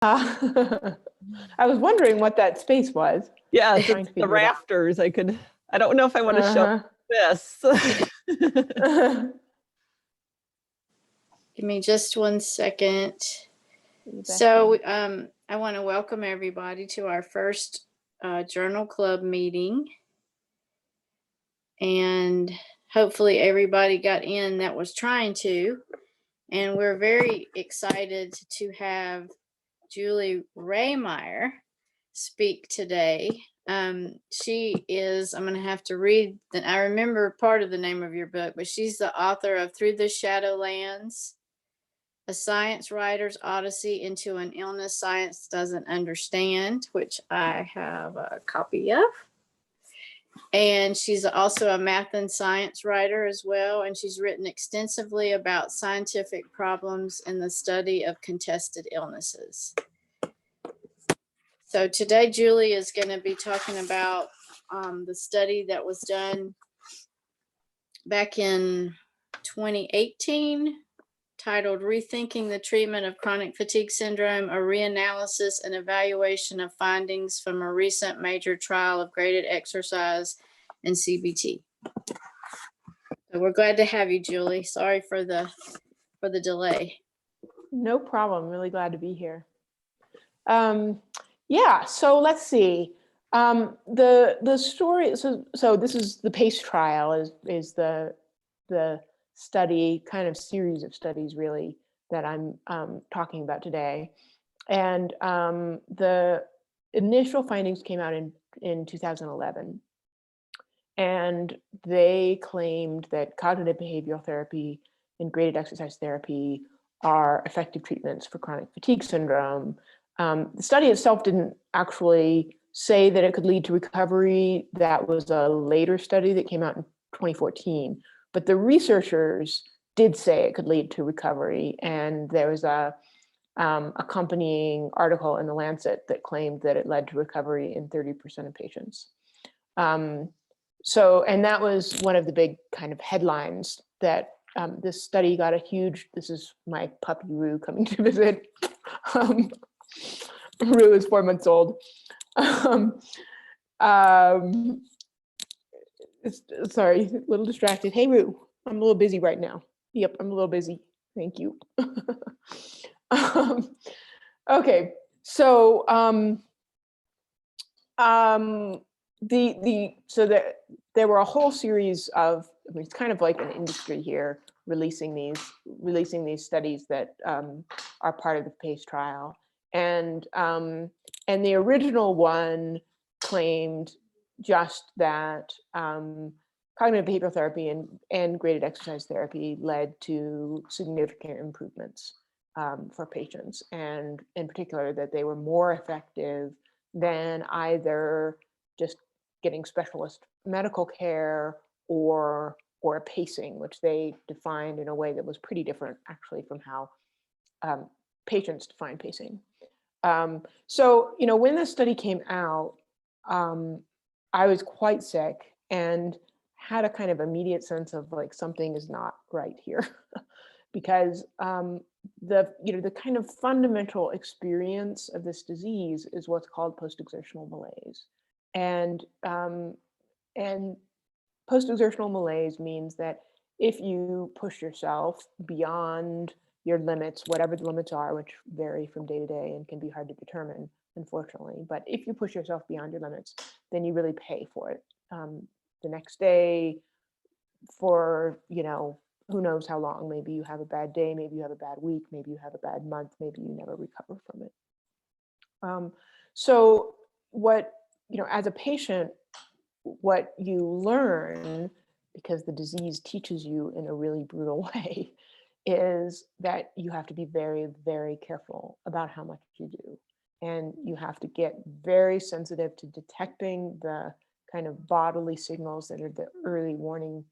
I was wondering what that space was. Yeah, it's the rafters. I don't know if I want to show this. Give me just 1 second. So I want to welcome everybody to our first journal club meeting. And hopefully everybody got in that was trying to. And we're very excited to have Julie Rehmeyer speak today. She is, I'm going to have to read, I remember part of the name of your book, but she's the author of Through the Shadowlands, A Science Writer's Odyssey into an Illness Science Doesn't Understand, which I have a copy of. And she's also a math and science writer as well. And she's written extensively about scientific problems in the study of contested illnesses. So today, Julie is going to be talking about the study that was done back in 2018, titled Rethinking the Treatment of Chronic Fatigue Syndrome, a Reanalysis and Evaluation of Findings from a Recent Major Trial of Graded Exercise and CBT. So we're glad to have you, Julie. Sorry for the delay. No problem. Really glad to be here. Yeah, so let's see. The story, so this is the PACE trial is the study, kind of series of studies really that I'm talking about today. And the initial findings came out in 2011. And they claimed that cognitive behavioral therapy and graded exercise therapy are effective treatments for chronic fatigue syndrome. The study itself didn't actually say that it could lead to recovery. That was a later study that came out in 2014. But the researchers did say it could lead to recovery. And there was a accompanying article in the Lancet that claimed that it led to recovery in 30% of patients. And that was one of the big kind of headlines that this study got a huge, this is my puppy Rue coming to visit. Rue is 4 months old. Sorry, a little distracted. Hey, Rue, I'm a little busy right now. Yep, I'm a little busy. Thank you. Okay, so there were a whole series of, I mean, it's kind of like an industry here, releasing these studies that are part of the PACE trial. And the original one claimed just that cognitive behavioral therapy and graded exercise therapy led to significant improvements for patients, and in particular that they were more effective than either just getting specialist medical care or pacing, which they defined in a way that was pretty different actually from how patients define pacing. So, when the study came out, I was quite sick and had a kind of immediate sense of like something is not right here, because the kind of fundamental experience of this disease is what's called post-exertional malaise, and post-exertional malaise means that if you push yourself beyond your limits, whatever the limits are, which vary from day to day and can be hard to determine, unfortunately. But if you push yourself beyond your limits, then you really pay for it. The next day, for, who knows how long. Maybe you have a bad day, maybe you have a bad week, maybe you have a bad month, maybe you never recover from it. So what, as a patient, what you learn, because the disease teaches you in a really brutal way, is that you have to be very, very careful about how much you do. And you have to get very sensitive to detecting the kind of bodily signals that are the early warning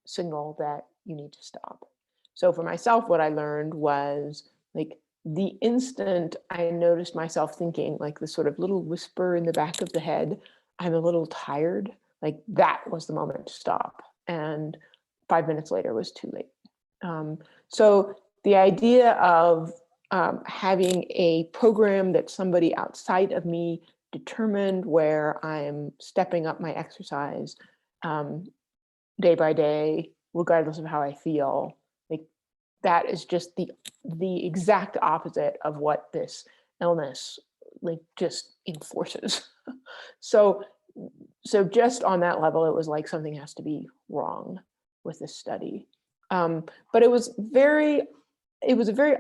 signal that you need to stop. So for myself, what I learned was like the instant I noticed myself thinking, like the sort of little whisper in the back of the head, I'm a little tired, like that was the moment to stop. And 5 minutes later was too late. So the idea of having a program that somebody outside of me determined, where I'm stepping up my exercise day by day, regardless of how I feel. Like, that is just the exact opposite of what this illness like just enforces. So just on that level, it was like something has to be wrong with this study. But it was a very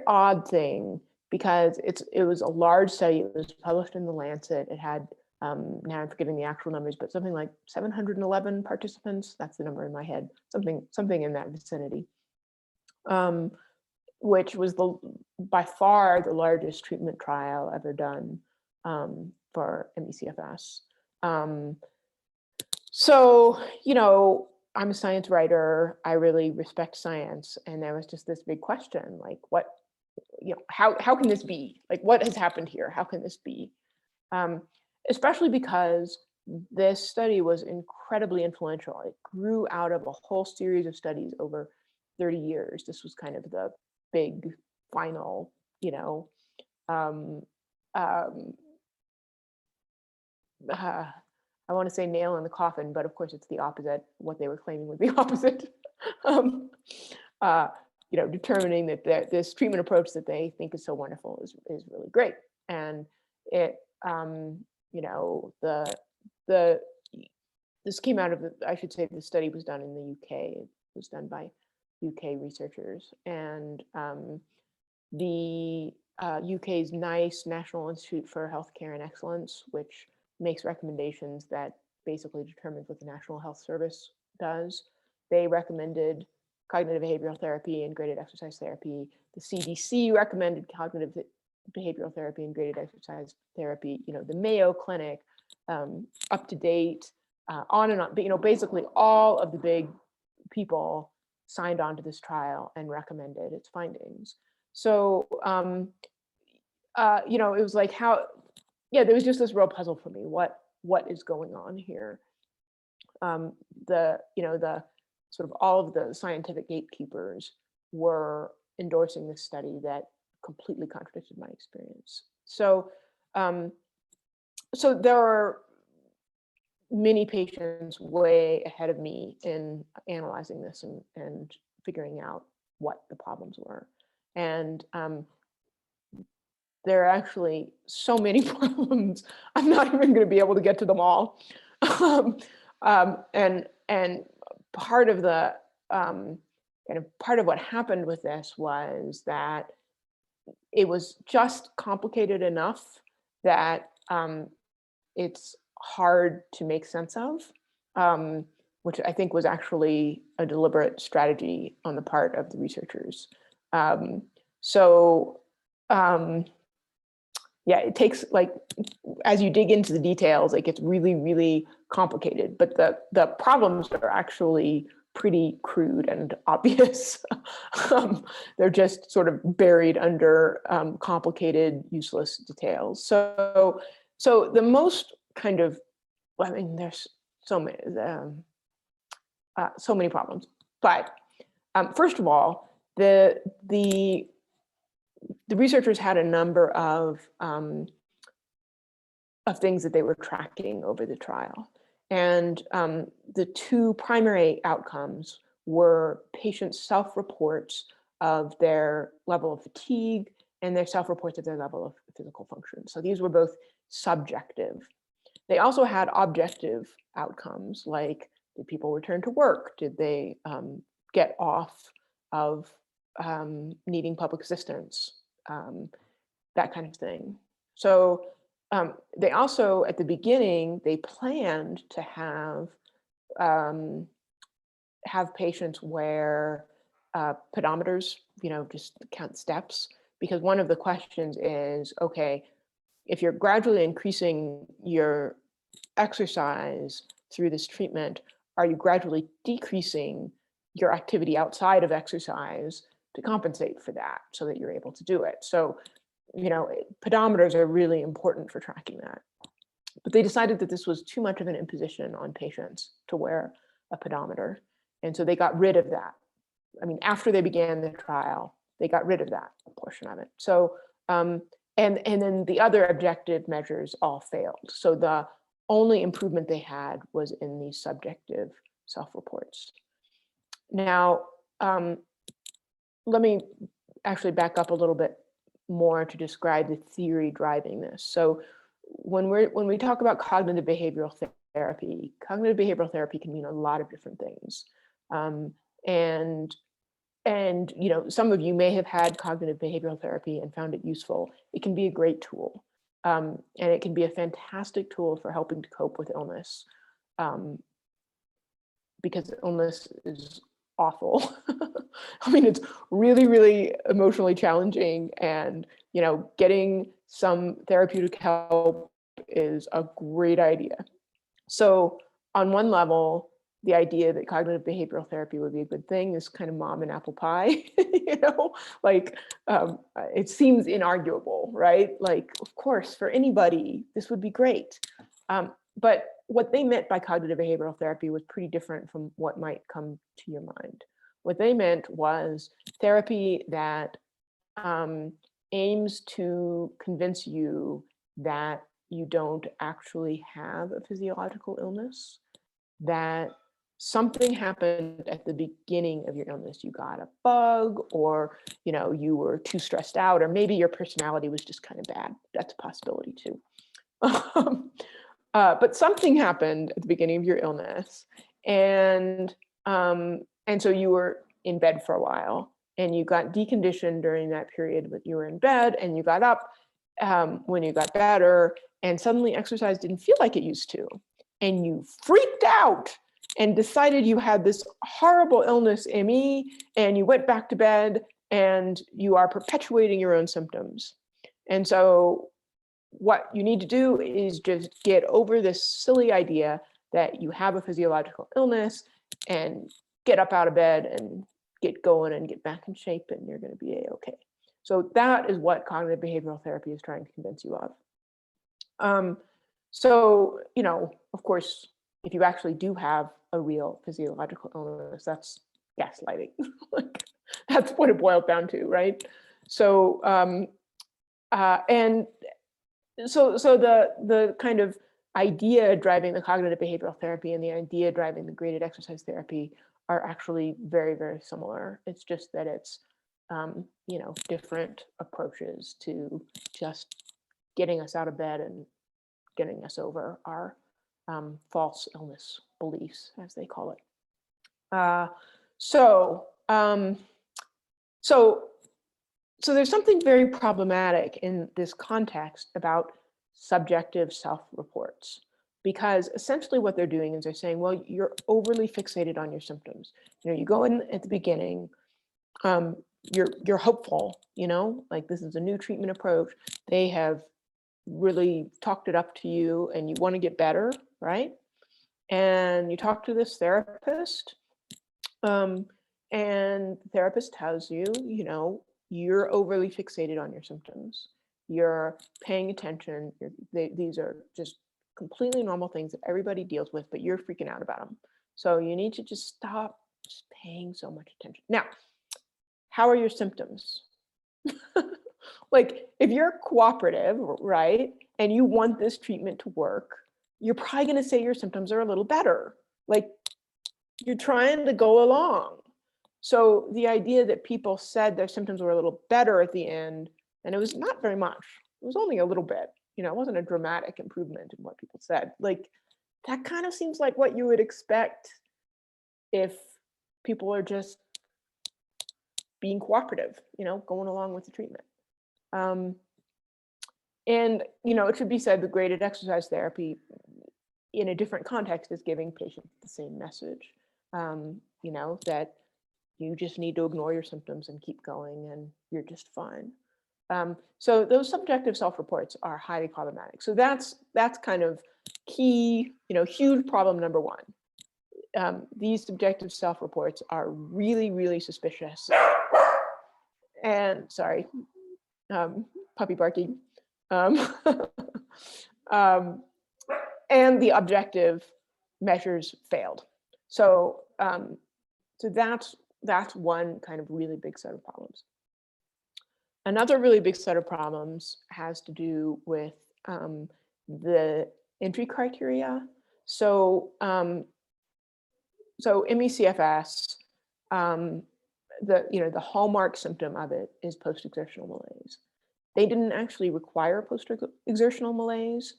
odd thing, because it was a large study. It was published in The Lancet. It had, now I'm forgetting the actual numbers, but something like 711 participants. That's the number in my head, something in that vicinity, which was by far the largest treatment trial ever done for MECFS. So, I'm a science writer. I really respect science. And there was just this big question, like, what, how can this be? Like, what has happened here? How can this be? Especially because this study was incredibly influential. It grew out of a whole series of studies over 30 years. This was kind of the big final, I want to say nail in the coffin, but of course it's the opposite. What they were claiming was the opposite. Determining that this treatment approach that they think is so wonderful is really great. And it, this came out of I should say the study was done in the UK. It was done by UK researchers, and the UK's NICE, National Institute for Healthcare and Excellence, which makes recommendations that basically determines what the National Health Service does. They recommended cognitive behavioral therapy and graded exercise therapy. The CDC recommended cognitive behavioral therapy and graded exercise therapy. The Mayo Clinic, Up to Date, on and on. But, basically all of the big people signed on to this trial and recommended its findings. So, it was like there was just this real puzzle for me. What is going on here? The sort of all of the scientific gatekeepers were endorsing this study that completely contradicted my experience. So, so there are many patients way ahead of me in analyzing this and figuring out what the problems were. And there are actually so many problems, I'm not even going to be able to get to them all. And part of the part of what happened with this was that it was just complicated enough that it's hard to make sense of, which I think was actually a deliberate strategy on the part of the researchers. Yeah, it takes, like, as you dig into the details, it gets really, really complicated, but the problems are actually pretty crude and obvious. They're just sort of buried under complicated, useless details. So the most kind of, there's so many problems, but first of all, the researchers had a number of things that they were tracking over the trial. And the two primary outcomes were patients' self-reports of their level of fatigue and their self-reports of their level of physical function. So these were both subjective. They also had objective outcomes, like, did people return to work? Did they get off of needing public assistance? That kind of thing. So they also, at the beginning, they planned to have patients wear pedometers, just count steps, because one of the questions is, okay, if you're gradually increasing your exercise through this treatment, are you gradually decreasing your activity outside of exercise to compensate for that so that you're able to do it? So, pedometers are really important for tracking that. But they decided that this was too much of an imposition on patients to wear a pedometer. And so they got rid of that. After they began the trial, they got rid of that portion of it. So And then the other objective measures all failed. So the only improvement they had was in these subjective self-reports. Now, let me actually back up a little bit more to describe the theory driving this. So when we talk about cognitive behavioral therapy can mean a lot of different things. And you know, some of you may have had cognitive behavioral therapy and found it useful. It can be a great tool. And it can be a fantastic tool for helping to cope with illness, because illness is awful. I mean, it's really, really emotionally challenging, and you know, getting some therapeutic help is a great idea. So on one level, the idea that cognitive behavioral therapy would be a good thing is kind of mom and apple pie, you know, like it seems inarguable, right? Like, of course, for anybody, this would be great. But what they meant by cognitive behavioral therapy was pretty different from what might come to your mind. What they meant was therapy that aims to convince you that you don't actually have a physiological illness, that something happened at the beginning of your illness. You got a bug, or you know, you were too stressed out, or maybe your personality was just kind of bad. That's a possibility too. But something happened at the beginning of your illness, and so you were in bed for a while, and you got deconditioned during that period that you were in bed, and you got up when you got better, and suddenly exercise didn't feel like it used to, and you freaked out and decided you had this horrible illness, ME, and you went back to bed, and you are perpetuating your own symptoms. And so what you need to do is just get over this silly idea that you have a physiological illness, and get up out of bed and get going and get back in shape, and you're going to be a-okay. So that is what cognitive behavioral therapy is trying to convince you of. So, you know, of course, if you actually do have a real physiological illness, that's gaslighting. Like, that's what it boiled down to, right? So, and so the kind of idea driving the cognitive behavioral therapy and the idea driving the graded exercise therapy are actually very, very similar. It's just that it's, you know, different approaches to just getting us out of bed and getting us over our false illness beliefs, as they call it. So there's something very problematic in this context about subjective self-reports, because essentially what they're doing is they're saying, well, you're overly fixated on your symptoms. You know, you go in at the beginning, you're hopeful, you know, like this is a new treatment approach. They have really talked it up to you, and you want to get better, right? And you talk to this therapist, and the therapist tells you, you know, you're overly fixated on your symptoms. You're paying attention. These are just completely normal things that everybody deals with, but you're freaking out about them. So you need to just stop just paying so much attention. Now, how are your symptoms? Like, if you're cooperative, right, and you want this treatment to work, you're probably going to say your symptoms are a little better. Like, you're trying to go along. So the idea that people said their symptoms were a little better at the end, and it was not very much, it was only a little bit, you know, it wasn't a dramatic improvement in what people said. Like, that kind of seems like what you would expect if people are just being cooperative, you know, going along with the treatment. And, you know, it should be said, the graded exercise therapy in a different context is giving patients the same message, you know, that you just need to ignore your symptoms and keep going, and you're just fine. So those subjective self-reports are highly problematic. So that's kind of key, you know, huge problem number one. These subjective self-reports are really, really suspicious. And sorry, puppy barking. And the objective measures failed. So, so that's one kind of really big set of problems. Another really big set of problems has to do with the entry criteria. So, MECFS, the hallmark symptom of it is post-exertional malaise. They didn't actually require post-exertional malaise.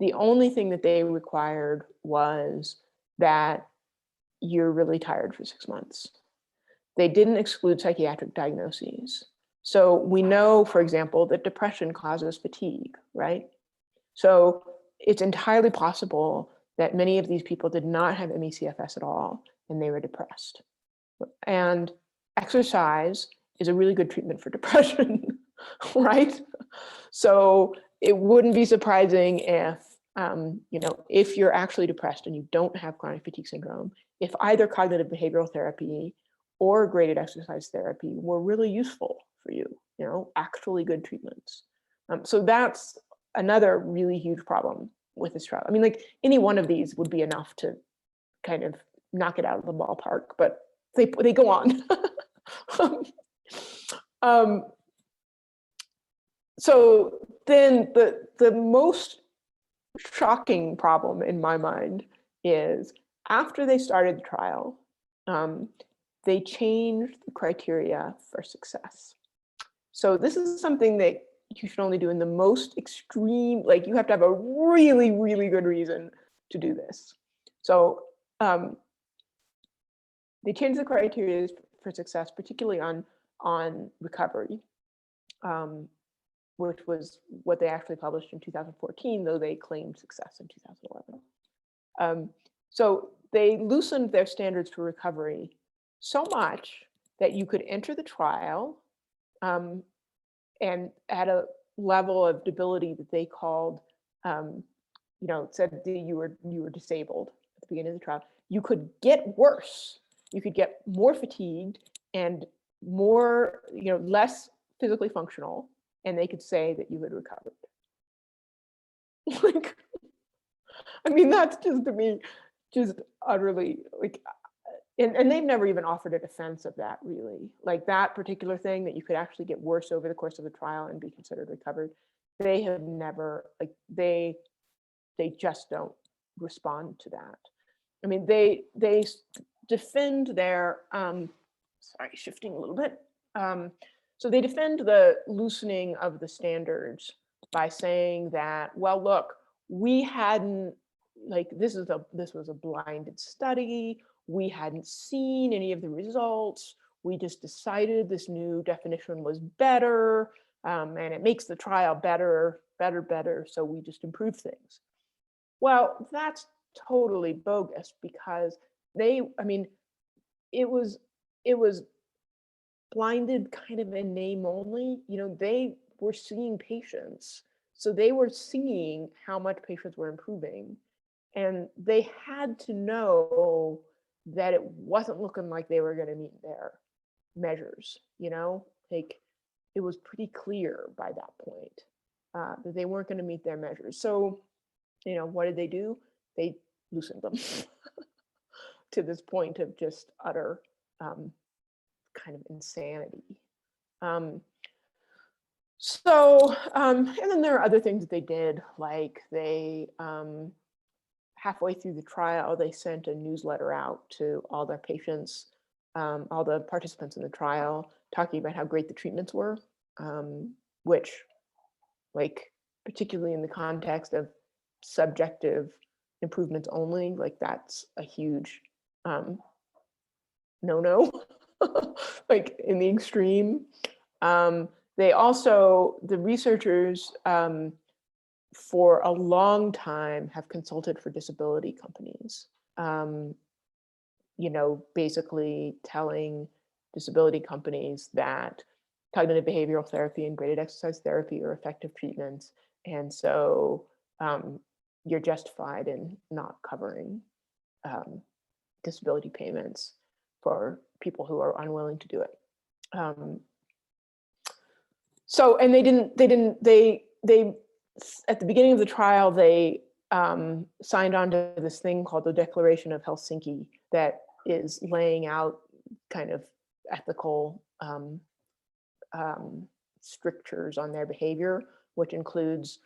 The only thing that they required was that you're really tired for 6 months. They didn't exclude psychiatric diagnoses. So we know, for example, that depression causes fatigue, right? So it's entirely possible that many of these people did not have MECFS at all, and they were depressed. And exercise is a really good treatment for depression, right? So it wouldn't be surprising if, if you're actually depressed and you don't have chronic fatigue syndrome, if either cognitive behavioral therapy or graded exercise therapy were really useful for you, actually good treatments. So that's another really huge problem with this trial. I mean, like any one of these would be enough to kind of knock it out of the ballpark, but they go on. So then the most shocking problem in my mind is after they started the trial, they changed the criteria for success. So this is something that you should only do in the most extreme, like you have to have a really, really good reason to do this. So they changed the criteria for success, particularly on recovery, which was what they actually published in 2014, though they claimed success in 2011. So they loosened their standards for recovery so much that you could enter the trial and at a level of debility that they called, said that you were disabled at the beginning of the trial. You could get worse. You could get more fatigued and more, less physically functional, and they could say that you had recovered. Like, I mean, that's just to me, just utterly like, and they've never even offered a defense of that, really. Like that particular thing that you could actually get worse over the course of the trial and be considered recovered. They have never, like, they just don't respond to that. I mean, they defend their, sorry, shifting a little bit. So they defend the loosening of the standards by saying that, well, look, we hadn't, like, this was a blinded study. We hadn't seen any of the results. We just decided this new definition was better, and it makes the trial better. So we just improve things. Well, that's totally bogus because it was blinded kind of in name only. They were seeing patients, so they were seeing how much patients were improving, and they had to know that it wasn't looking like they were going to meet their measures. Like it was pretty clear by that point that they weren't going to meet their measures. So, what did they do? They loosened them to this point of just utter kind of insanity. And then there are other things that they did, like they, halfway through the trial, they sent a newsletter out to all their patients, all the participants in the trial, talking about how great the treatments were, which, like, particularly in the context of subjective improvements only, like that's a huge no-no, like in the extreme. They also, the researchers for a long time have consulted for disability companies, basically telling disability companies that cognitive behavioral therapy and graded exercise therapy are effective treatments. And so you're justified in not covering disability payments for people who are unwilling to do it. So, and they at the beginning of the trial, they signed on to this thing called the Declaration of Helsinki that is laying out kind of ethical strictures on their behavior, which includes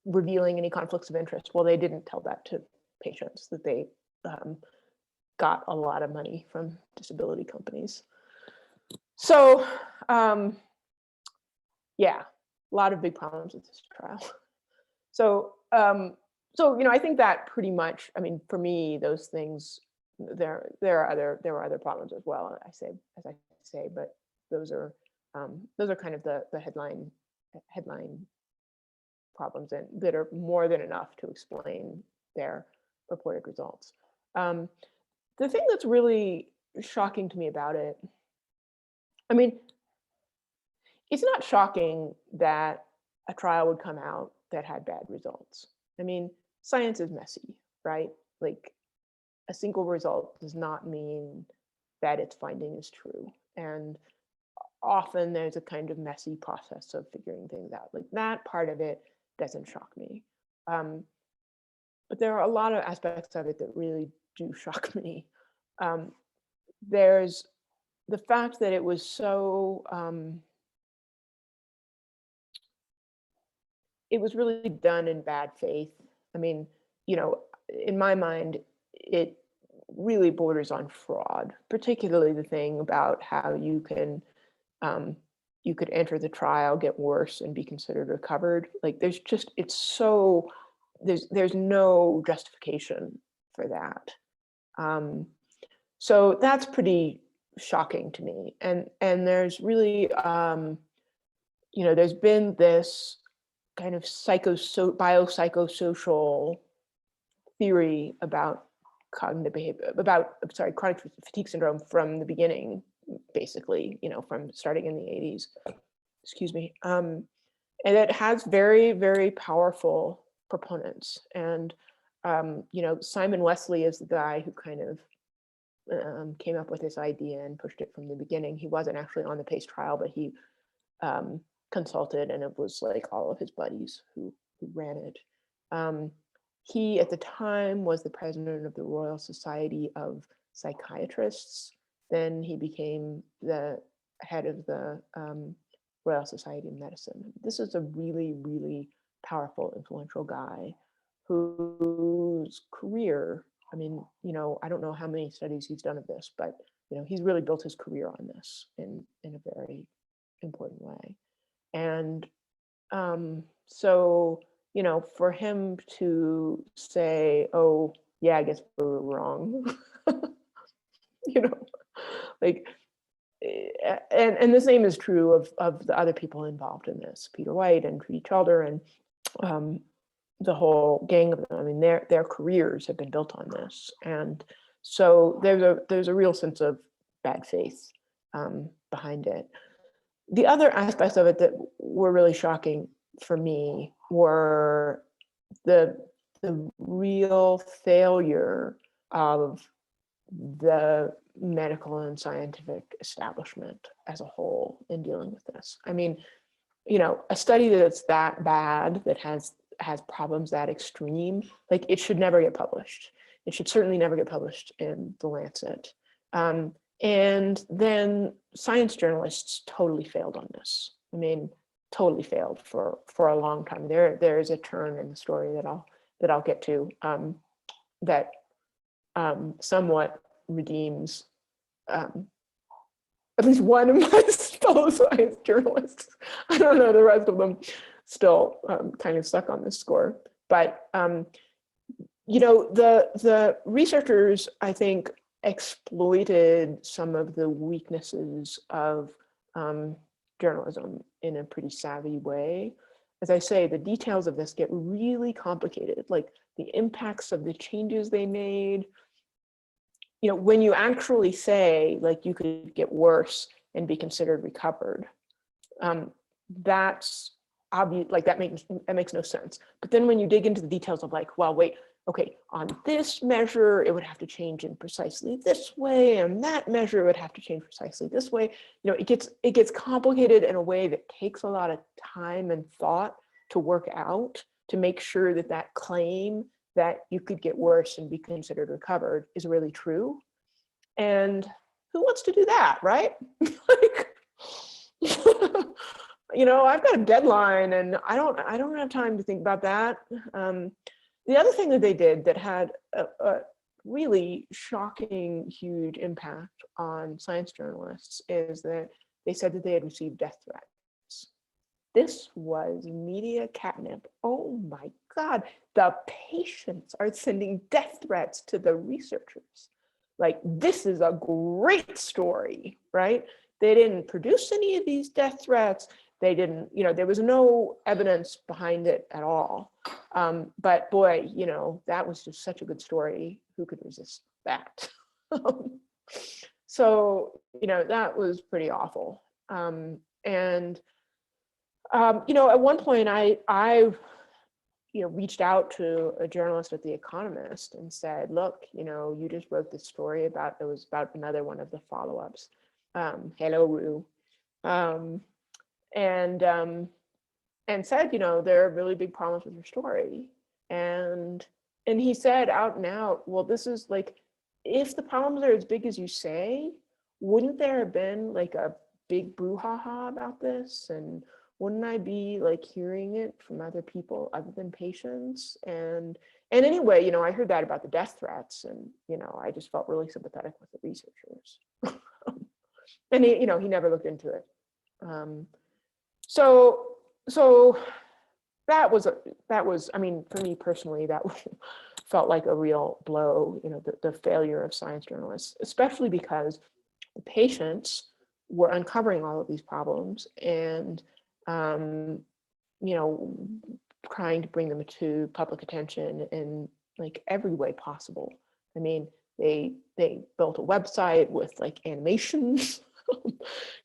revealing any conflicts of interest. Well, they didn't tell that to patients, that they got a lot of money from disability companies. So yeah, a lot of big problems with this trial. So I think that pretty much, I mean, for me, those things, there were other problems as well, as I say, but those are kind of the headline problems, and that are more than enough to explain their reported results. The thing that's really shocking to me about it, I mean, it's not shocking that a trial would come out that had bad results. I mean, science is messy, right? Like, a single result does not mean that its finding is true. And often there's a kind of messy process of figuring things out. Like, that part of it doesn't shock me. But there are a lot of aspects of it that really do shock me. There's the fact that it was so, it was really done in bad faith. I mean, in my mind, it really borders on fraud, particularly the thing about how you could enter the trial, get worse, and be considered recovered. Like, there's no justification for that. So that's pretty shocking to me. And there's really, there's been this kind of biopsychosocial theory about cognitive behavior, chronic fatigue syndrome from the beginning, basically, from starting in the 80s, excuse me. And it has very, very powerful proponents. And, Simon Wesley is the guy who kind of came up with this idea and pushed it from the beginning. He wasn't actually on the PACE trial, but he consulted, and it was like all of his buddies who ran it. He, at the time, was the president of the Royal Society of Psychiatrists. Then he became the head of the Royal Society of Medicine. This is a really, really powerful, influential guy whose career, I mean, I don't know how many studies he's done of this, but, he's really built his career on this in a very important way. And so, for him to say, oh, yeah, I guess we're wrong, like, and the same is true of the other people involved in this, Peter White and Trudy Chalder and the whole gang of them. I mean, their careers have been built on this. And so there's a real sense of bad faith behind it. The other aspects of it that were really shocking for me were the real failure of the medical and scientific establishment as a whole in dealing with this. I mean, a study that's that bad, that has problems that extreme, like, it should never get published. It should certainly never get published in The Lancet. And then science journalists totally failed on this. I mean, totally failed for a long time. There is a turn in the story that I'll get to that somewhat redeems at least one of my fellow science journalists. I don't know, the rest of them still kind of stuck on this score. But the researchers, I think, exploited some of the weaknesses of journalism in a pretty savvy way. As I say, the details of this get really complicated, like the impacts of the changes they made. When you actually say, like, you could get worse and be considered recovered, that's obvious, like, that makes no sense. But then when you dig into the details of, like, well, wait, okay, on this measure, it would have to change in precisely this way, and that measure would have to change precisely this way. It gets complicated in a way that takes a lot of time and thought to work out, to make sure that that claim that you could get worse and be considered recovered is really true. And who wants to do that, right? Like, You know, I've got a deadline and I don't have time to think about that. The other thing that they did that had a really shocking, huge impact on science journalists is that they said that they had received death threats. This was media catnip. Oh my God, the patients are sending death threats to the researchers. Like, this is a great story, right? They didn't produce any of these death threats. They didn't, you know, there was no evidence behind it at all. But boy, you know, that was just such a good story. Who could resist that? So, you know, that was pretty awful. You know, at one point I you know, reached out to a journalist at The Economist and said, look, you know, you just wrote this story about, it was about another one of the follow-ups. Hello, Rue. And said, you know, there are really big problems with your story. And he said out and out, well, this is like, if the problems are as big as you say, wouldn't there have been like a big brouhaha about this? And wouldn't I be like hearing it from other people other than patients? And anyway, you know, I heard that about the death threats, and, you know, I just felt really sympathetic with the researchers. And he, you know, he never looked into it. So that was, I mean, for me personally, that felt like a real blow, you know, the failure of science journalists, especially because the patients were uncovering all of these problems and, you know, trying to bring them to public attention in like every way possible. I mean, they built a website with like animations,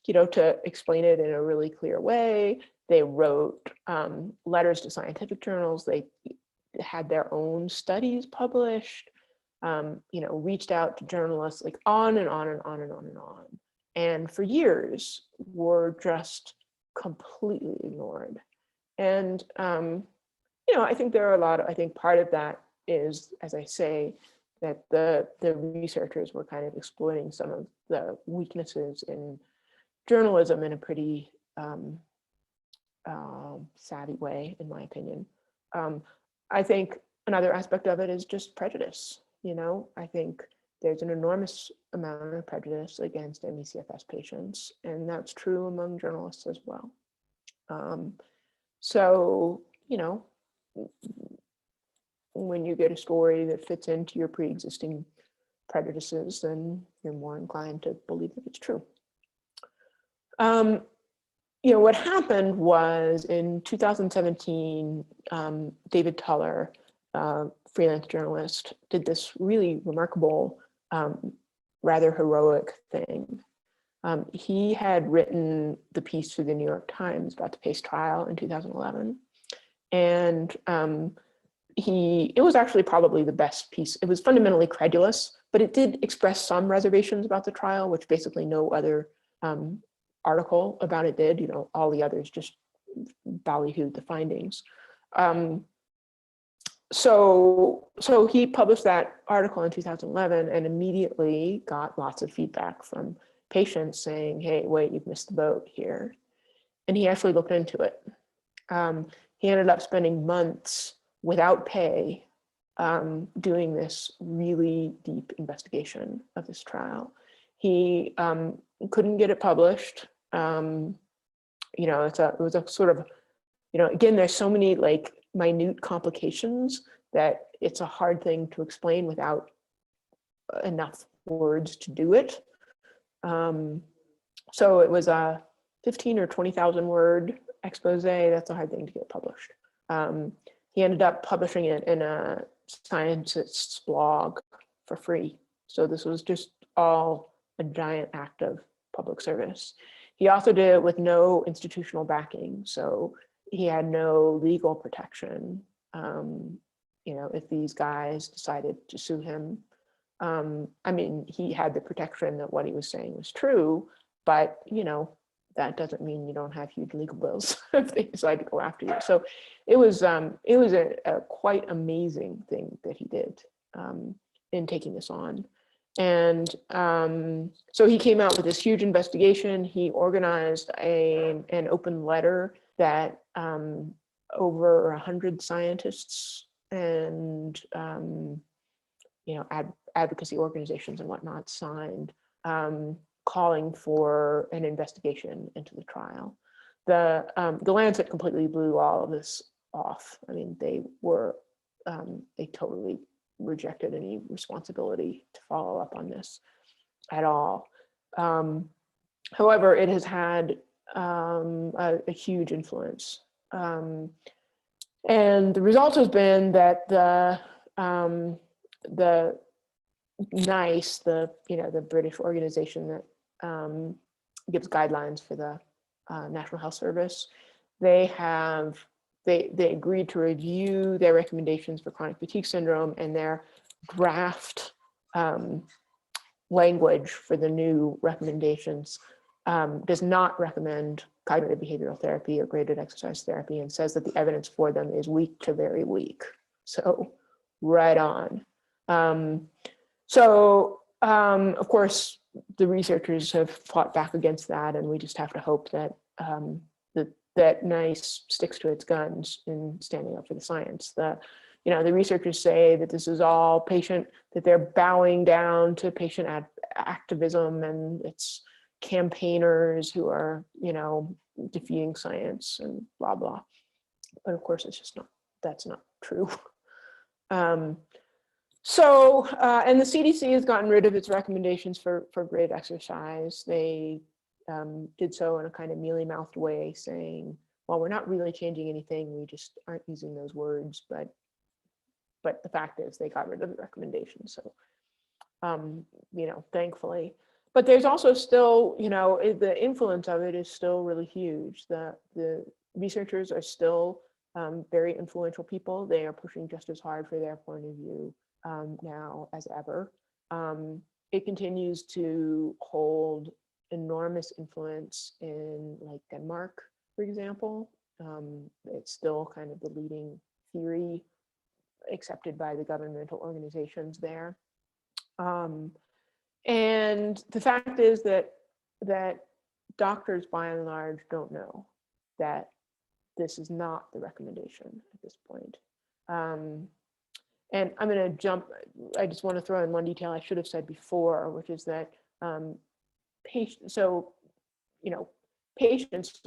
you know, to explain it in a really clear way. They wrote letters to scientific journals. They had their own studies published, you know, reached out to journalists, like on and on and on and on and on. And for years were just completely ignored. And, you know, I think there are I think part of that is, as I say, that the researchers were kind of exploiting some of the weaknesses in journalism in a pretty savvy way, in my opinion. I think another aspect of it is just prejudice. You know, I think there's an enormous amount of prejudice against ME/CFS patients, and that's true among journalists as well. So, you know, when you get a story that fits into your pre-existing prejudices, then you're more inclined to believe that it's true. You know, what happened was in 2017, David Tuller, freelance journalist, did this really remarkable, rather heroic thing. He had written the piece for the New York Times about the Pace trial in 2011. And it was actually probably the best piece. It was fundamentally credulous, but it did express some reservations about the trial, which basically no other article about it did. You know, all the others just ballyhooed the findings. So he published that article in 2011 and immediately got lots of feedback from patients saying, hey, wait, you've missed the boat here. And he actually looked into it. He ended up spending months without pay doing this really deep investigation of this trial. He couldn't get it published. You know, it was a sort of, you know, again, there's so many like minute complications that it's a hard thing to explain without enough words to do it. So it was a 15 or 20,000 word expose. That's a hard thing to get published. He ended up publishing it in a scientist's blog for free. So this was just all a giant act of public service. He also did it with no institutional backing. So he had no legal protection. You know, if these guys decided to sue him, I mean, he had the protection that what he was saying was true, but, you know, that doesn't mean you don't have huge legal bills if they decide to go after you. So it was a quite amazing thing that he did in taking this on. And so he came out with this huge investigation. He organized an open letter that over 100 scientists and advocacy organizations and whatnot signed, calling for an investigation into the trial. The Lancet completely blew all of this off. I mean, they totally rejected any responsibility to follow up on this at all. However, it has had a huge influence. And the result has been that the NICE, the British organization that gives guidelines for the National Health Service, they agreed to review their recommendations for chronic fatigue syndrome, and their draft language for the new recommendations does not recommend cognitive behavioral therapy or graded exercise therapy, and says that the evidence for them is weak to very weak. So right on. Of course, the researchers have fought back against that, and we just have to hope that that NICE sticks to its guns in standing up for the science. The researchers say that this is all that they're bowing down to patient activism, and it's campaigners who are, defeating science and blah, blah. But of course, that's not true. And the CDC has gotten rid of its recommendations for graded exercise. They did so in a kind of mealy-mouthed way, saying, well, we're not really changing anything, we just aren't using those words, but the fact is they got rid of the recommendations. So, thankfully. But there's also still, the influence of it is still really huge. The researchers are still very influential people. They are pushing just as hard for their point of view now as ever. It continues to hold enormous influence in like Denmark, for example. It's still kind of the leading theory accepted by the governmental organizations there. And the fact is that doctors by and large don't know that this is not the recommendation at this point. And I'm going to jump, I just want to throw in one detail I should have said before, which is that patients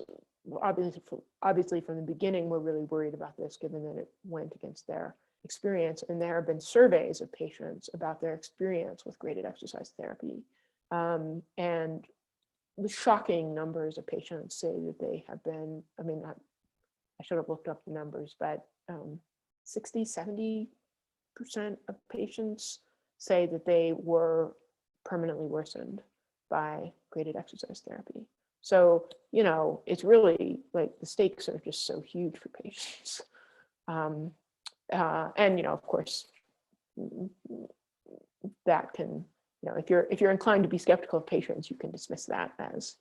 obviously from the beginning were really worried about this, given that it went against their experience, and there have been surveys of patients about their experience with graded exercise therapy, and the shocking numbers of patients say that they have been, I should have looked up the numbers, but 60-70% of patients say that they were permanently worsened by graded exercise therapy. So, it's really like the stakes are just so huge for patients. And, of course, that can, if you're inclined to be skeptical of patients, you can dismiss that as,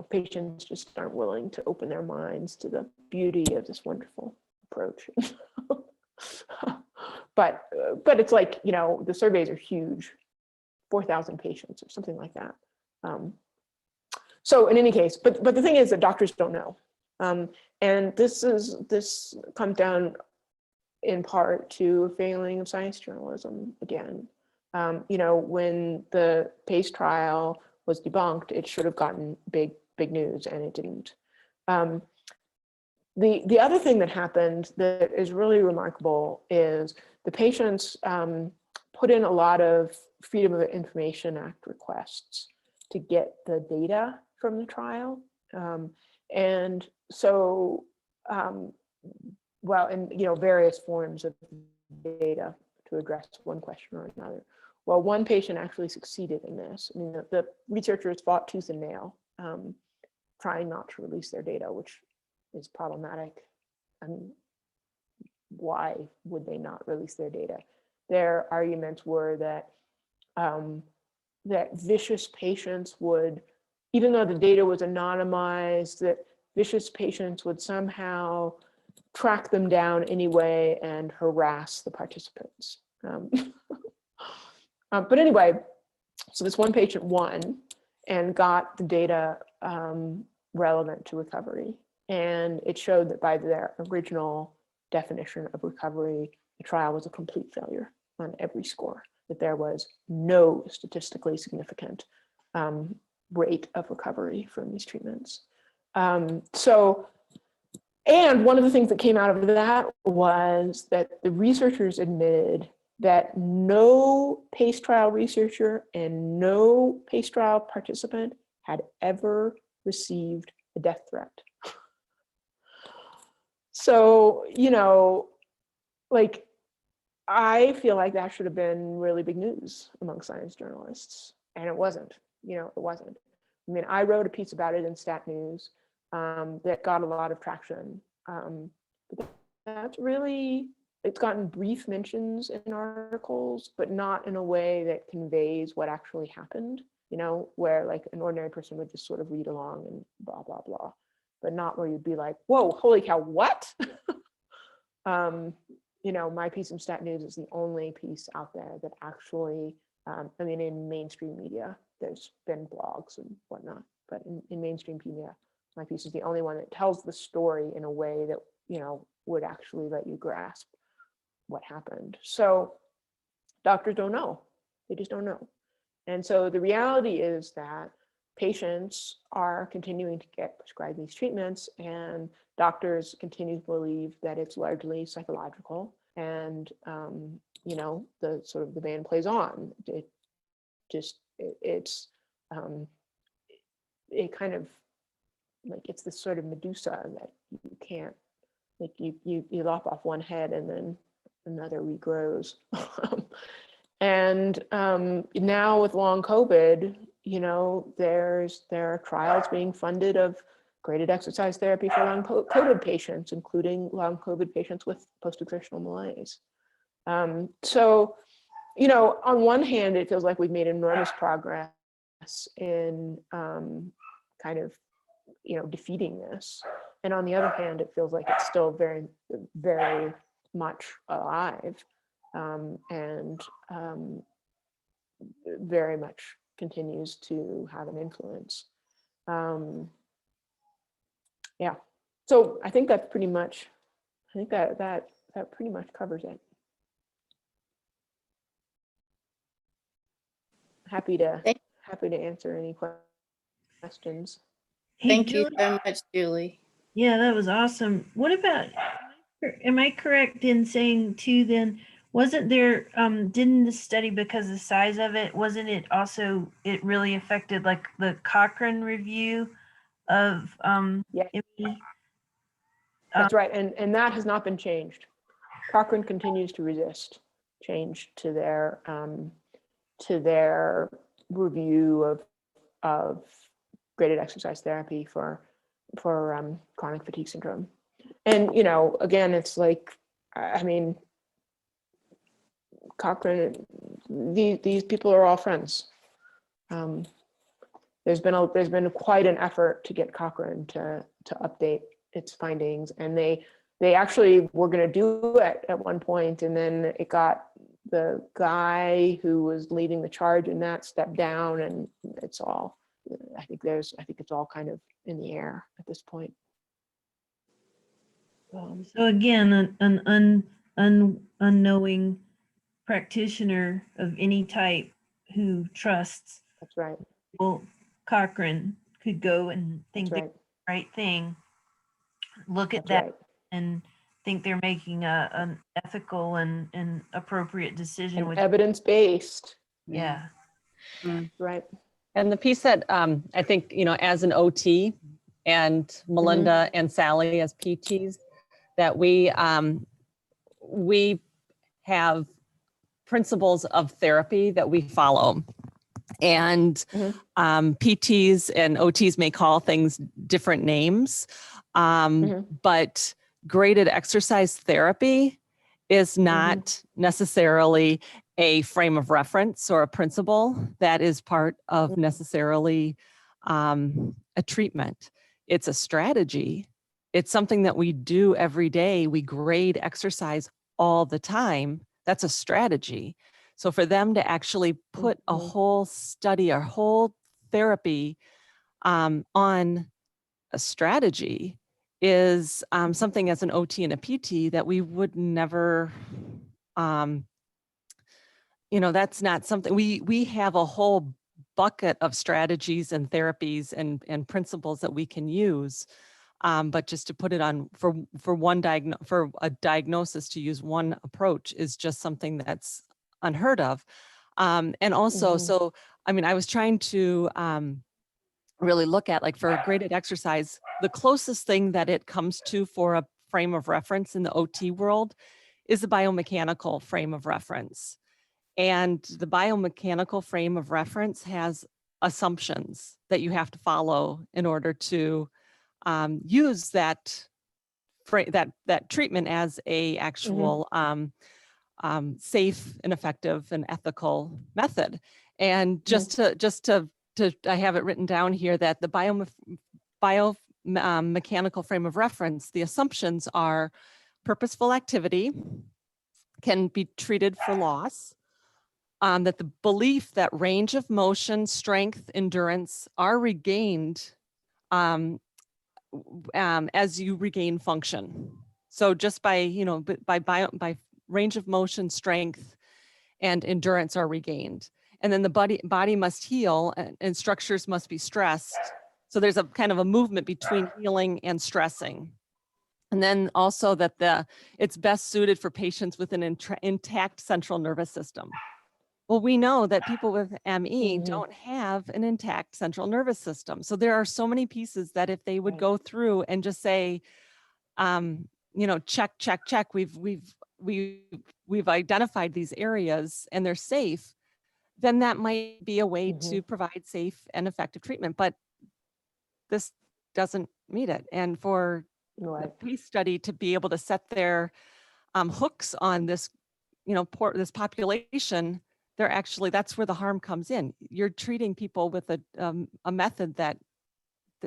patients just aren't willing to open their minds to the beauty of this wonderful approach. But it's like, the surveys are huge, 4,000 patients or something like that. So in any case, but the thing is that doctors don't know. And this comes down in part to a failing of science journalism again. When the PACE trial was debunked, it should have gotten big news, and it didn't. The other thing that happened that is really remarkable is the patients put in a lot of Freedom of Information Act requests to get the data from the trial. And so, various forms of data to address one question or another. Well, one patient actually succeeded in this. The researchers fought tooth and nail, trying not to release their data, which is problematic. Why would they not release their data? Their arguments were that that vicious patients would, even though the data was anonymized, that vicious patients would somehow track them down anyway and harass the participants. But anyway, so this one patient won and got the data relevant to recovery. And it showed that by their original definition of recovery, the trial was a complete failure on every score, that there was no statistically significant rate of recovery from these treatments. And one of the things that came out of that was that the researchers admitted that no PACE trial researcher and no PACE trial participant had ever received a death threat. So, like, I feel like that should have been really big news among science journalists, and it wasn't. It wasn't. I mean, I wrote a piece about it in Stat News that got a lot of traction. But that's really, it's gotten brief mentions in articles, but not in a way that conveys what actually happened, where like an ordinary person would just sort of read along and blah, blah, blah, but not where you'd be like, whoa, holy cow, what? My piece in Stat News is the only piece out there that actually, in mainstream media, there's been blogs and whatnot, but in mainstream media, my piece is the only one that tells the story in a way that, would actually let you grasp what happened. So doctors don't know. They just don't know. And so the reality is that patients are continuing to get prescribed these treatments, and doctors continue to believe that it's largely psychological, and the sort of the band plays on. It's kind of like, it's this sort of Medusa that you can't, like, you lop off one head and then another regrows. And now with long COVID, there are trials being funded of graded exercise therapy for long COVID patients, including long COVID patients with post-exertional malaise. So, on one hand, it feels like we've made enormous progress in kind of, defeating this. And on the other hand, it feels like it's still very, very much alive, and very much continues to have an influence. Yeah. So I think that's pretty much, that pretty much covers it. Happy to answer any questions. Hey, Thank you Julie. so much, Julie. Yeah, that was awesome. What about, am I correct in saying too, then, wasn't there, didn't the study, because the size of it, wasn't it also, it really affected like the Cochrane review of Yeah. ME? That's right. And that has not been changed. Cochrane continues to resist change to their review of graded exercise therapy for chronic fatigue syndrome. And again, it's like, Cochrane, these people are all friends. There's been quite an effort to get Cochrane to update its findings, and they actually were going to do it at one point, and then it got, the guy who was leading the charge in that stepped down, and it's all, I think it's all kind of in the air at this point. So again, an unknowing practitioner of any type who trusts, That's right. well, Cochrane could go and think That's they're right. the right thing, look at That's that right. and think they're making an ethical and appropriate decision. And Which, evidence-based. yeah. Right. And the piece that I think, as an OT and Melinda and Sally as PTs, that we have principles of therapy that we follow. And PTs and OTs may call things different names, but graded exercise therapy is not necessarily a frame of reference or a principle that is part of necessarily a treatment. It's a strategy. It's something that we do every day. We grade exercise all the time That's a strategy. So for them to actually put a whole study, a whole therapy on a strategy is something as an OT and a PT that we would never, that's not something, we have a whole bucket of strategies and therapies and principles that we can use. But just to put it on for a diagnosis to use one approach is just something that's unheard of. And also, so, I mean, I was trying to really look at, like, for graded exercise, the closest thing that it comes to for a frame of reference in the OT world is the biomechanical frame of reference. And the biomechanical frame of reference has assumptions that you have to follow in order to use that treatment as a actual safe and effective and ethical method. And just to I have it written down here that the biomechanical frame of reference, the assumptions are purposeful activity can be treated for loss, that the belief that range of motion, strength, endurance are regained as you regain function. So just by, by range of motion, strength, and endurance are regained. And then the body must heal and structures must be stressed. So there's a kind of a movement between healing and stressing. And then also that it's best suited for patients with an intact central nervous system. Well, we know that people with ME don't have an intact central nervous system. So there are so many pieces that if they would go through and just say, check, check, check, we've identified these areas and they're safe, then that might be a way to provide safe and effective treatment. But this doesn't meet it. And for the case study to be able to set their hooks on this, this population, that's where the harm comes in. You're treating people with a method that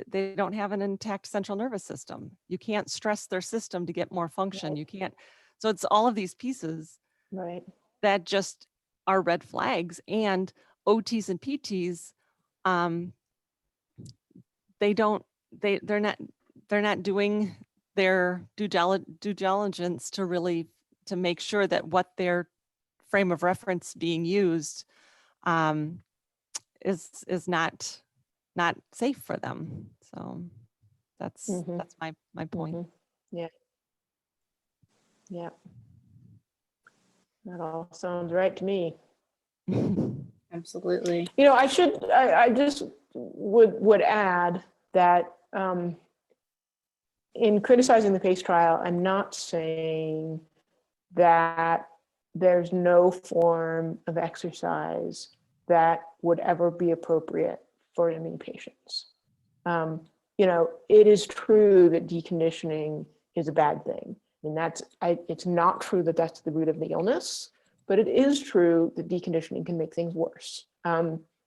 they don't have an intact central nervous system. You can't stress their system to get more function. You can't. So it's all of these pieces that just are red flags. And OTs and PTs, they're not doing their due diligence to make sure that what their frame of reference being used is not safe for them. So that's my point. Yeah. That all sounds right to me. Absolutely. I just would add that in criticizing the PACE trial, I'm not saying that there's no form of exercise that would ever be appropriate for ME patients. It is true that deconditioning is a bad thing. I mean, it's not true that that's the root of the illness, but it is true that deconditioning can make things worse.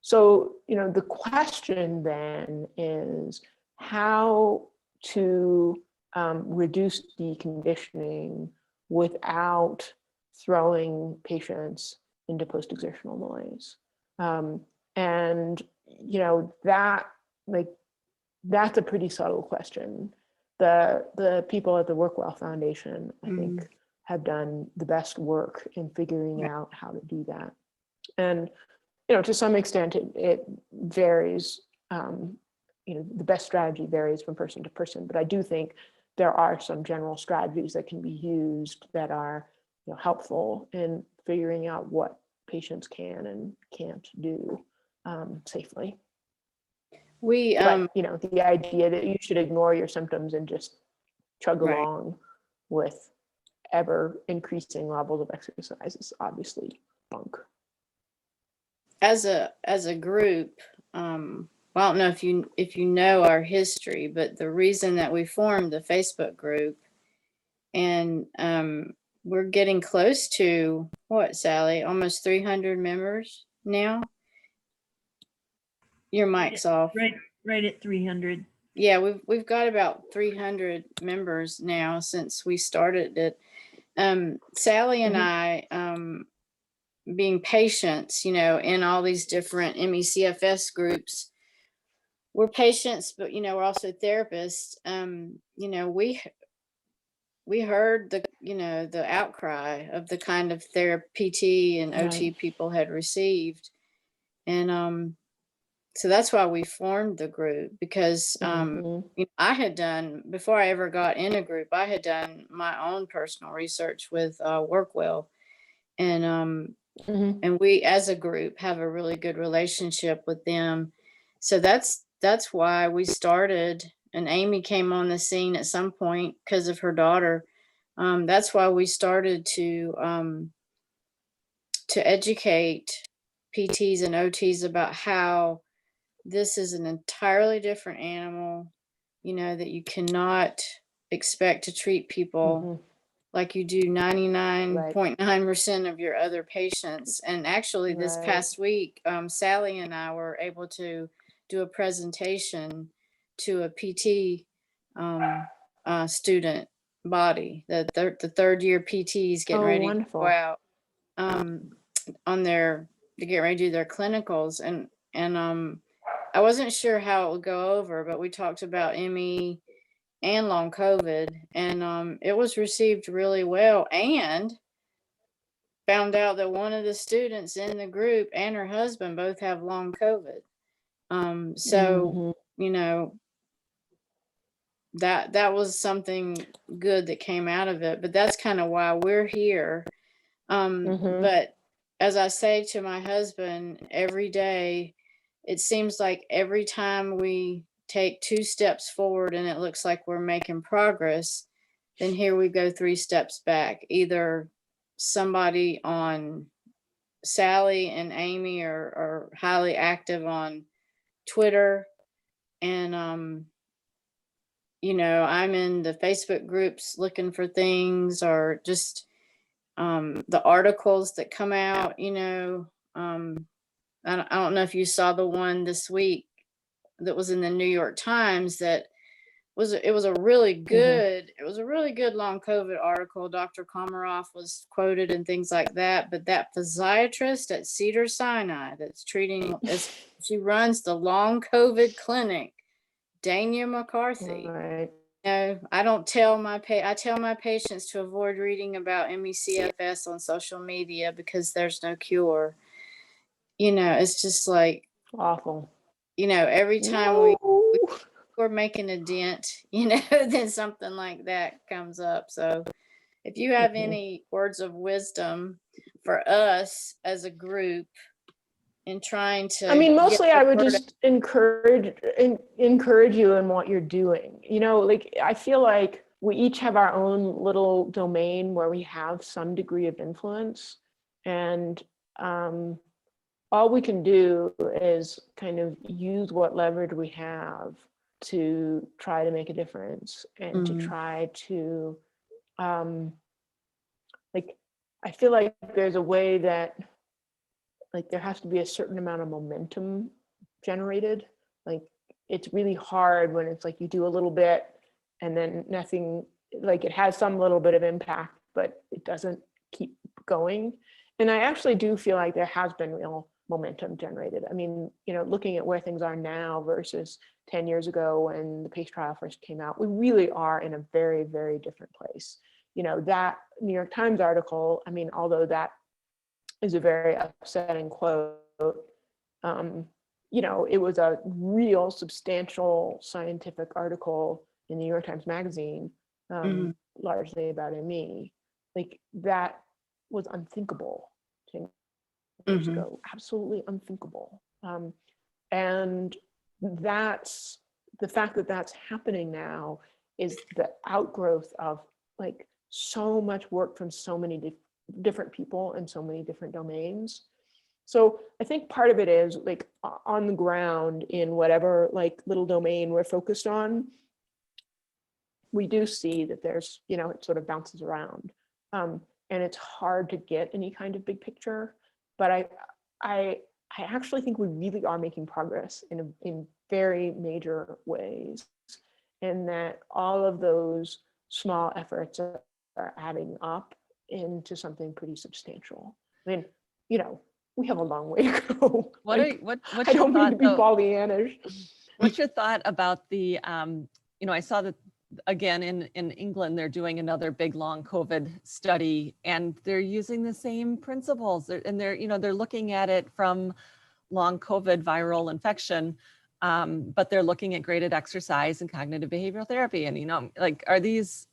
So, the question then is how to reduce deconditioning without throwing patients into post-exertional malaise. And, that's a pretty subtle question. The people at the WorkWell Foundation, I think, have done the best work in figuring out how to do that. And, to some extent, it varies. The best strategy varies from person to person, but I do think there are some general strategies that can be used that are helpful in figuring out what patients can and can't do safely. But, the idea that you should ignore your symptoms and just chug along with ever increasing levels of exercise is obviously bunk. As a group, I don't know if you know our history, but the reason that we formed the Facebook group, and we're getting close to what, Sally? Almost 300 members now. Your mic's off. Right at 300. Yeah, we've got about 300 members now since we started it. Sally and Mhm. I, being patients, you know, in all these different MECFS groups, we're patients, but you know, we're also therapists. You know, we heard the, you know, the outcry of the kind of therapy PT and OT Right. people had received. And so that's why we formed the group, because Mhm. you know, I had done, before I ever got in a group, I had done my own personal research with Workwell, and Mhm. we as a group have a really good relationship with them. So that's why we started, and Amy came on the scene at some point because of her daughter. That's why we started to educate PTs and OTs about how this is an entirely different animal, you know, that you cannot expect to treat people Mhm. like you do Right. 99.9% of your other patients. And actually, this Right. past week, Sally and I were able to do a presentation to a PT student body. The third year PTs getting Oh, ready to go wonderful. out um, on their, to get ready to do their clinicals. And I wasn't sure how it would go over, but we talked about ME and long COVID, and it was received really well. And found out that one of the students in the group and her husband both have long COVID. So Mhm. you know, that was something good that came out of it. But that's kind of why we're here. Mhm. But as I say to my husband every day, it seems like every time we take 2 steps forward and it looks like we're making progress, then here we go 3 steps back. Either somebody on Sally and Amy are highly active on Twitter, and you know, I'm in the Facebook groups looking for things, or just the articles that come out, you know. I don't know if you saw the one this week that was in the New York Times, that was a really Mhm. good, it was a really good long COVID article. Dr. Komaroff was quoted and things like that. But that physiatrist at Cedar Sinai that's treating, as she runs the long COVID clinic, Dania McCarthy. Right. No, I don't tell my I tell my patients to avoid reading about MECFS on social media because there's no cure. You know, it's just like, Awful. you know, every time No. we're making a dent, you know, then something like that comes up. So if you have Mhm. any words of wisdom for us as a group in trying I to mean, get mostly the I would word out. just encourage you in what you're doing. You know, like I feel like we each have our own little domain where we have some degree of influence, and um, all we can do is kind of use what leverage we have to try to make a difference and to Mm, try to um, like. I feel like there's a way that like there has to be a certain amount of momentum generated. Like it's really hard when it's like you do a little bit and then nothing, like it has some little bit of impact, but it doesn't keep going. And I actually do feel like there has been real momentum generated. I mean, you know, looking at where things are now versus 10 years ago when the PACE trial first came out, we really are in a very, very different place. You know, that New York Times article, I mean, although that is a very upsetting quote. Um, you know, it was a real substantial scientific article in the New York Times Magazine, mm, largely about ME. Like that was unthinkable 10 years mm-hmm, ago, absolutely unthinkable. And that's the fact that that's happening now is the outgrowth of like so much work from so many different people in so many different domains. So I think part of it is like on the ground in whatever like little domain we're focused on, we do see that there's, you know, it sort of bounces around. And it's hard to get any kind of big picture, but I, I actually think we really are making progress in very major ways, and that all of those small efforts are adding up into something pretty substantial. I mean, you know, we have a long way to go. What Like, what's I your don't mean thought to be though? Pollyannish. What's your thought about the, I saw that again in England, they're doing another big long COVID study and they're using the same principles. They're looking at it from long COVID viral infection, but they're looking at graded exercise and cognitive behavioral therapy. And, like, are these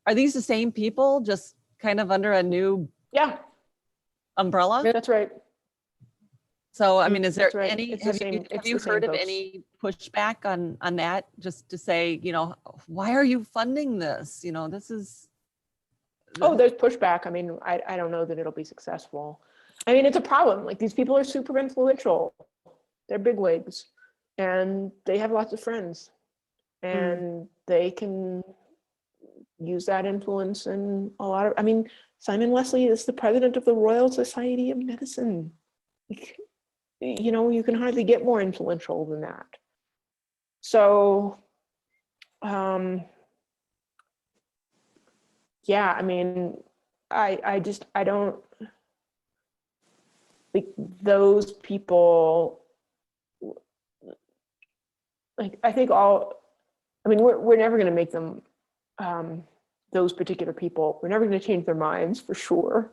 the same people just kind of under a new Yeah, umbrella? that's right. So, I mean, is there That's right. any, It's the same. have It's you the same heard of folks. any pushback on that? Just to say, why are you funding this? This is. Oh, there's pushback. I mean, I don't know that it'll be successful. I mean, it's a problem. Like, these people are super influential. They're bigwigs and they have lots of friends and they can use that influence in a lot of, I mean, Simon Wesley is the president of the Royal Society of Medicine. Like, you can hardly get more influential than that. So, yeah, I mean, I don't like those people. Like, I think we're never going to make them, those particular people, we're never going to change their minds for sure.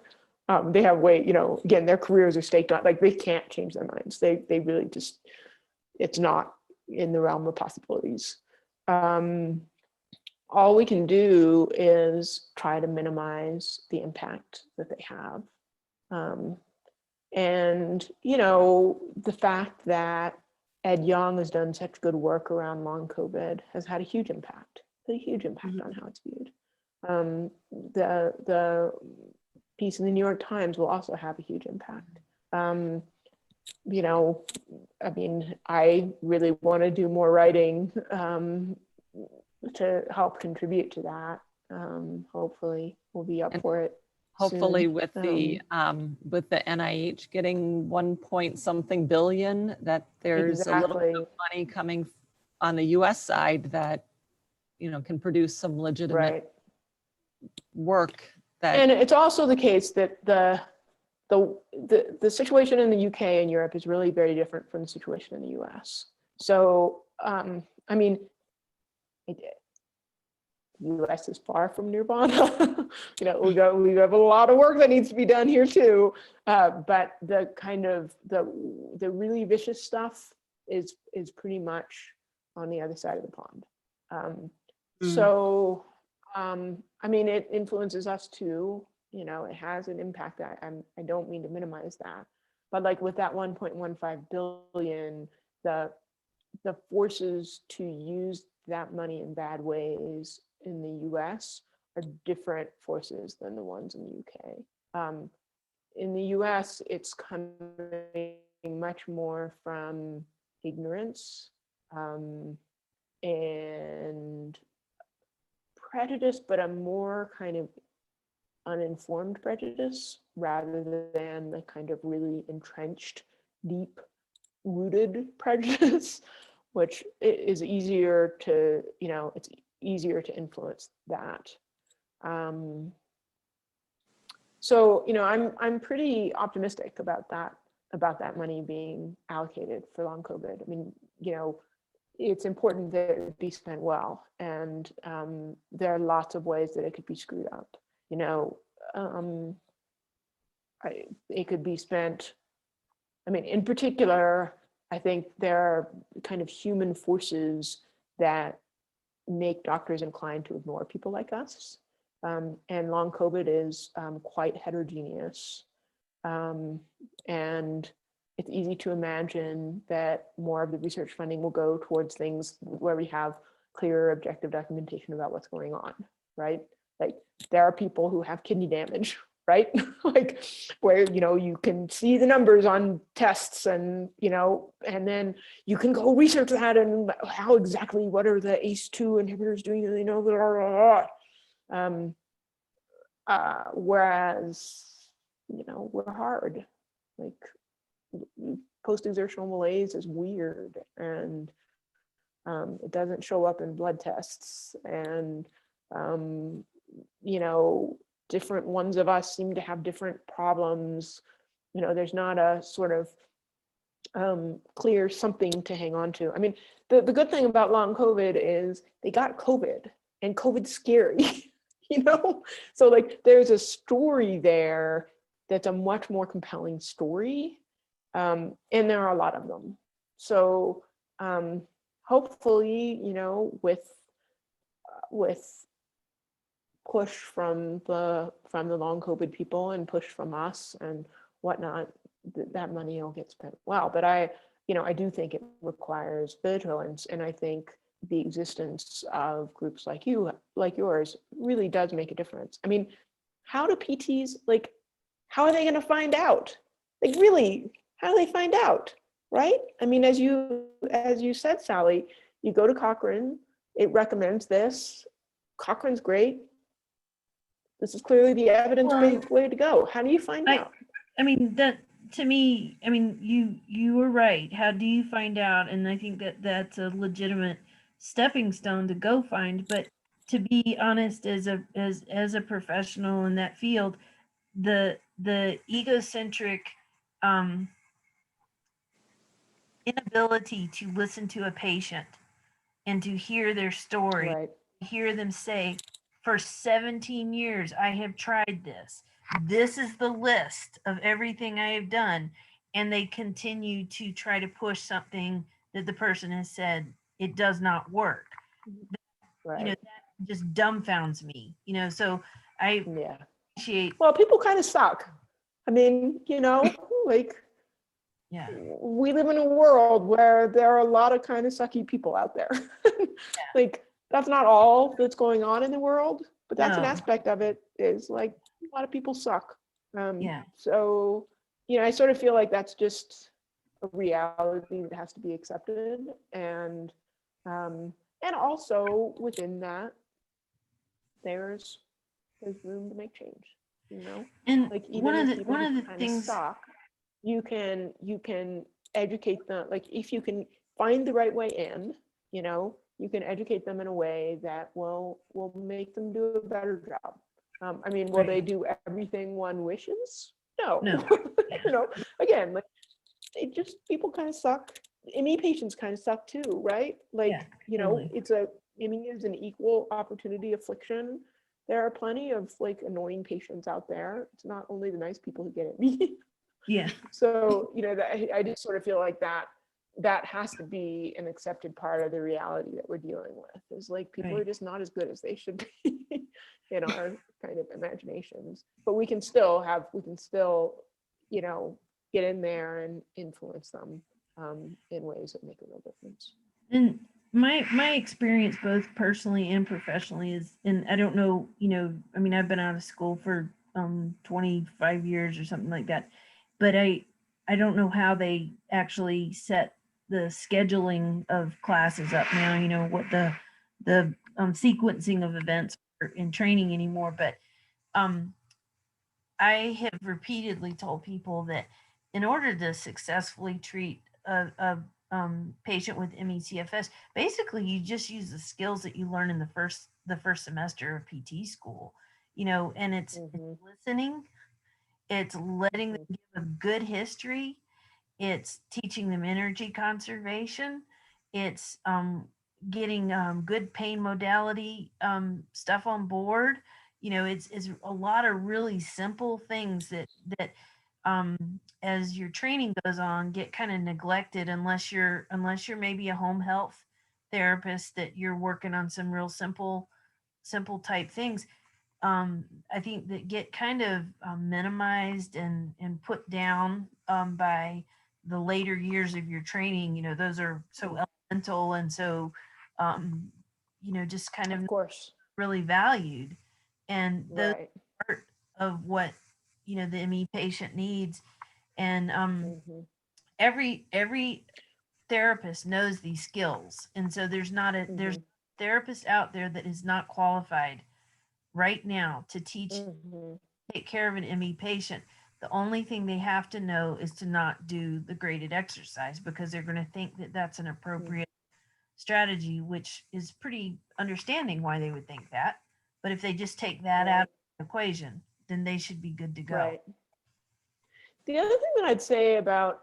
They have again, their careers are staked on, like, they can't change their minds. They really just, it's not in the realm of possibilities. All we can do is try to minimize the impact that they have. And, the fact that Ed Yong has done such good work around long COVID has had a huge impact on how it's viewed. The piece in the New York Times will also have a huge impact. I mean, I really want to do more writing to help contribute to that. Hopefully we'll be up for it. Hopefully soon. with the NIH getting 1 billion, that there's a little bit of money coming on the US side that, can produce some legitimate work. And it's also the case that the situation in the UK and Europe is really very different from the situation in the US. So, I mean, the US is far from nirvana. We have a lot of work that needs to be done here too. But the kind of the really vicious stuff is pretty much on the other side of the pond. So, I mean, it influences us too. It has an impact. I don't mean to minimize that, but like with that 1.15 billion, the forces to use that money in bad ways in the US are different forces than the ones in the UK. In the US, it's coming much more from ignorance and prejudice, but a more kind of uninformed prejudice rather than the kind of really entrenched, deep-rooted prejudice, which is easier to, it's easier to influence that. So, I'm pretty optimistic about that money being allocated for long COVID. I mean, it's important that it be spent well, and there are lots of ways that it could be screwed up. It could be spent, I mean, in particular, I think there are kind of human forces that make doctors inclined to ignore people like us. And long COVID is quite heterogeneous. And it's easy to imagine that more of the research funding will go towards things where we have clear, objective documentation about what's going on, right? Like, there are people who have kidney damage, right? Like, where, you can see the numbers on tests and, and then you can go research that and how exactly, what are the ACE2 inhibitors doing, blah, blah, blah. Whereas, we're hard. Like, post-exertional malaise is weird, and it doesn't show up in blood tests, and different ones of us seem to have different problems. You know, there's not a sort of clear something to hang on to. I mean, the good thing about long COVID is they got COVID, and COVID's scary, you know? So like there's a story there that's a much more compelling story. And there are a lot of them. So hopefully, you know, with push from the long COVID people and push from us and whatnot, that money will get spent well. But I do think it requires vigilance, and I think the existence of groups like yours really does make a difference. I mean, how do PTs, like, how are they going to find out? Like, really, how do they find out, right? I mean, as you said, Sally, you go to Cochrane, it recommends this. Cochrane's great. This is clearly the evidence-based way to go. How do you find out? I mean, that to me, I mean, you were right. How do you find out? And I think that that's a legitimate stepping stone to go find. But to be honest, as a professional in that field, the egocentric inability to listen to a patient and to hear their story, Right. hear them say, for 17 years, I have tried this. This is the list of everything I have done. And they continue to try to push something that the person has said, it does not work. Right. You know, that just dumbfounds me, you know, so I appreciate. Well, people kind of suck. I mean, you know, like, Yeah. We live in a world where there are a lot of kind of sucky people out there. Like, that's not all that's going on in the world, but that's an aspect of it, is like a lot of people suck. So, you know, I sort of feel like that's just a reality that has to be accepted. And also within that, there's room to make change, you know? And like, even one of the kind things, of suck, you can educate them. Like, if you can find the right way in, you know, you can educate them in a way that will make them do a better job. I mean, will they do everything one wishes? No. You know, again, like, people kind of suck. ME patients kind of suck too, right? Like, you know, ME is an equal opportunity affliction. There are plenty of like annoying patients out there. It's not only the nice people who get ME. So, you know, I just sort of feel like that has to be an accepted part of the reality that we're dealing with, is like people are just not as good as they should be in our kind of imaginations. But we can still, you know, get in there and influence them in ways that make a real difference. And my experience, both personally and professionally, is, and I don't know, you know, I mean, I've been out of school for 25 years or something like that, but I don't know how they actually set the scheduling of classes up now, you know, what the sequencing of events in training anymore. But I have repeatedly told people that in order to successfully treat a patient with ME/CFS, basically you just use the skills that you learn in the first semester of PT school, you know, and it's listening, it's letting them give a good history, it's teaching them energy conservation, it's getting good pain modality stuff on board. You know, it's a lot of really simple things that as your training goes on get kind of neglected, unless you're maybe a home health therapist, that you're working on some real simple type things. I think that get kind of minimized and put down by the later years of your training. You know, those are so elemental and so you know, just kind of course really valued, and those are part of what, you know, the ME patient needs. And every therapist knows these skills, and so there's a therapist out there that is not qualified right now to take care of an ME patient. The only thing they have to know is to not do the graded exercise, because they're going to think that that's an appropriate strategy, which is pretty understanding why they would think that. But if they just take that out of equation, then they should be good to go. Right. The other thing that I'd say about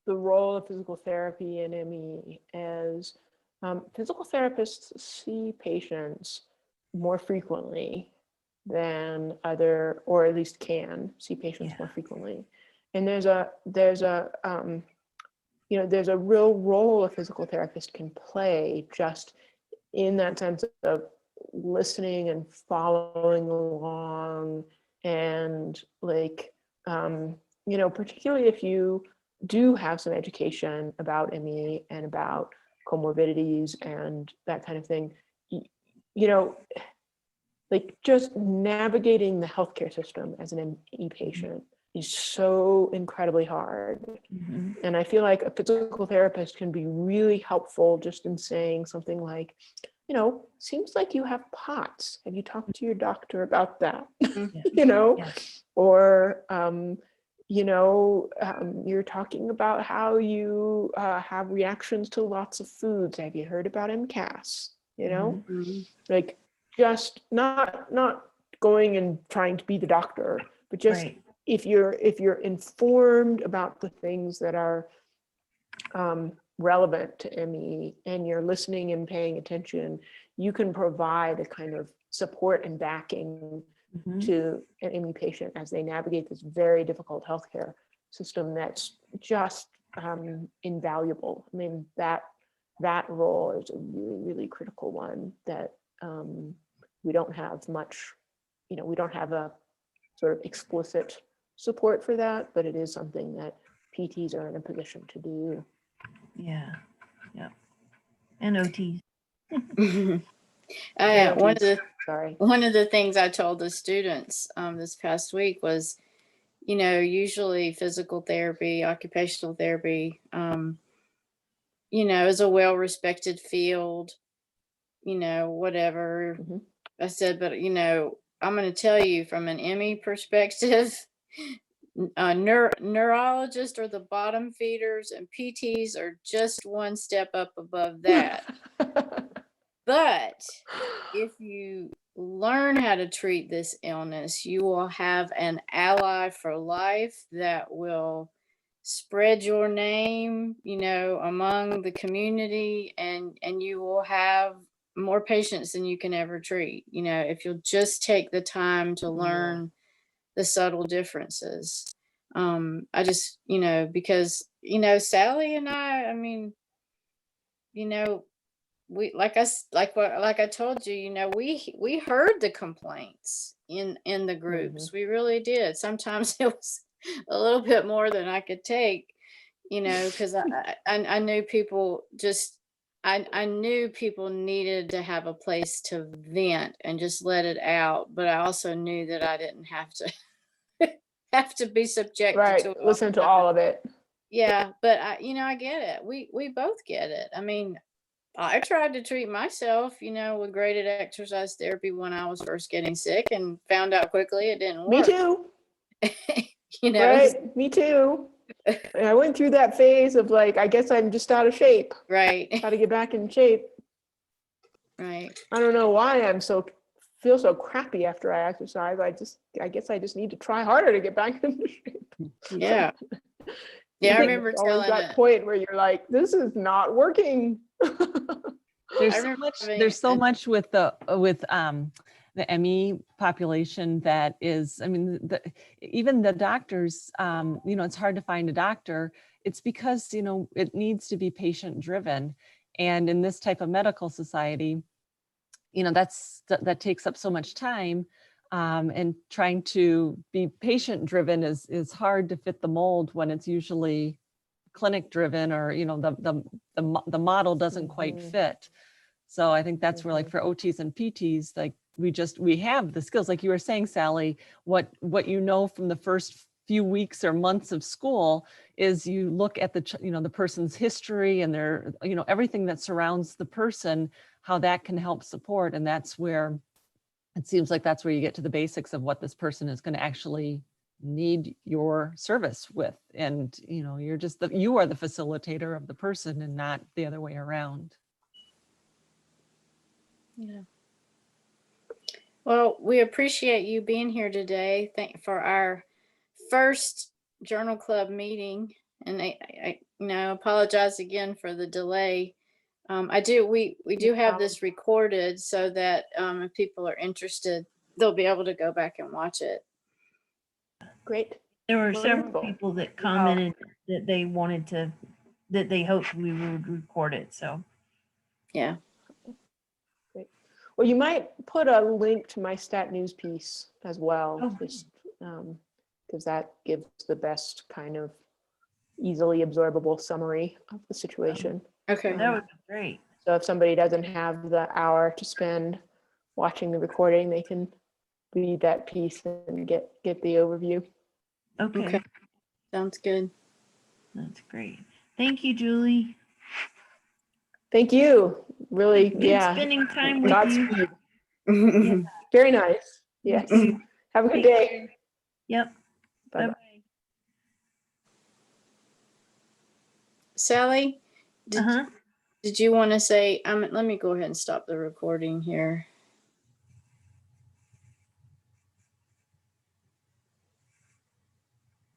the role of physical therapy in ME is physical therapists see patients more frequently than other, or at least can see patients more frequently. And there's a real role a physical therapist can play just in that sense of listening and following along, and like, particularly if you do have some education about ME and about comorbidities and that kind of thing, like just navigating the healthcare system as an ME patient is so incredibly hard. Mm-hmm. And I feel like a physical therapist can be really helpful just in saying something like, seems like you have POTS. Have you talked to your doctor about that? Yes. Or, you're talking about how you have reactions to lots of foods. Have you heard about MCAS? Like just not going and trying to be the doctor, but just Right. if you're informed about the things that are relevant to ME and you're listening and paying attention, you can provide a kind of support and backing Mhm. to an ME patient as they navigate this very difficult healthcare system that's just invaluable. I mean, that role is a really, really critical one that we don't have much, we don't have a sort of explicit support for that, but it is something that PTs are in a position to do. Yeah. And OTs. One of the things I told the students this past week was, usually physical therapy, occupational therapy, is a well-respected field, whatever. Mhm. I said, but, I'm going to tell you from an ME perspective, neurologists are the bottom feeders and PTs are just one step up above that. But if you learn how to treat this illness, you will have an ally for life that will spread your name, among the community, and you will have more patients than you can ever treat, if you'll just take the time to learn the subtle differences. I just, because, Sally and I mean, we like I told you, we heard the complaints in the groups. We really did. Sometimes it was a little bit more than I could take, because I knew people just I knew people needed to have a place to vent and just let it out, but I also knew that I didn't have to be subjected to it. Listen to all of it. Yeah, but I get it. We both get it. I mean, I tried to treat myself, with graded exercise therapy when I was first getting sick and found out quickly it didn't work. Me too. Right. Me too. I went through that phase of like, I guess I'm just out of shape. Right. Got to get back in shape. Right. I don't know why feel so crappy after I exercise. I guess I just need to try harder to get back into shape. Yeah. Yeah, I remember always telling that point where you're like, this is not working. There's so much with the ME population that is, I mean, even the doctors, it's hard to find a doctor. It's because, it needs to be patient driven. And in this type of medical society, that takes up so much time. And trying to be patient driven is hard to fit the mold when it's usually clinic driven, or the model doesn't quite fit. So I think that's where, like, for OTs and PTs, like we have the skills, like you were saying, Sally, what from the first few weeks or months of school is you look at the person's history and their, everything that surrounds the person, how that can help support. And that's where it seems like that's where you get to the basics of what this person is going to actually need your service with. And, you are the facilitator of the person and not the other way around. Yeah. Well, we appreciate you being here today. For our first journal club meeting, and I apologize again for the delay. We do have this recorded so that if people are interested, they'll be able to go back and watch it. Great. There were several Wonderful. people that commented that they wanted to, that they hoped we would record it. So Yeah. Well, you might put a link to my Stat News piece as well, Oh. just because that gives the best kind of easily absorbable summary of the situation. Okay. that would be great. So if somebody doesn't have the hour to spend watching the recording, they can read that piece and get the overview. Okay. Okay. Sounds good. That's great. Thank you, Julie. Thank you. Really, Good yeah. spending time with you. Godspeed. Very nice. Yes. Have a good day. Yep. Bye-bye. Bye-bye. Sally, Uh-huh. did you want to say, let me go ahead and stop the recording here.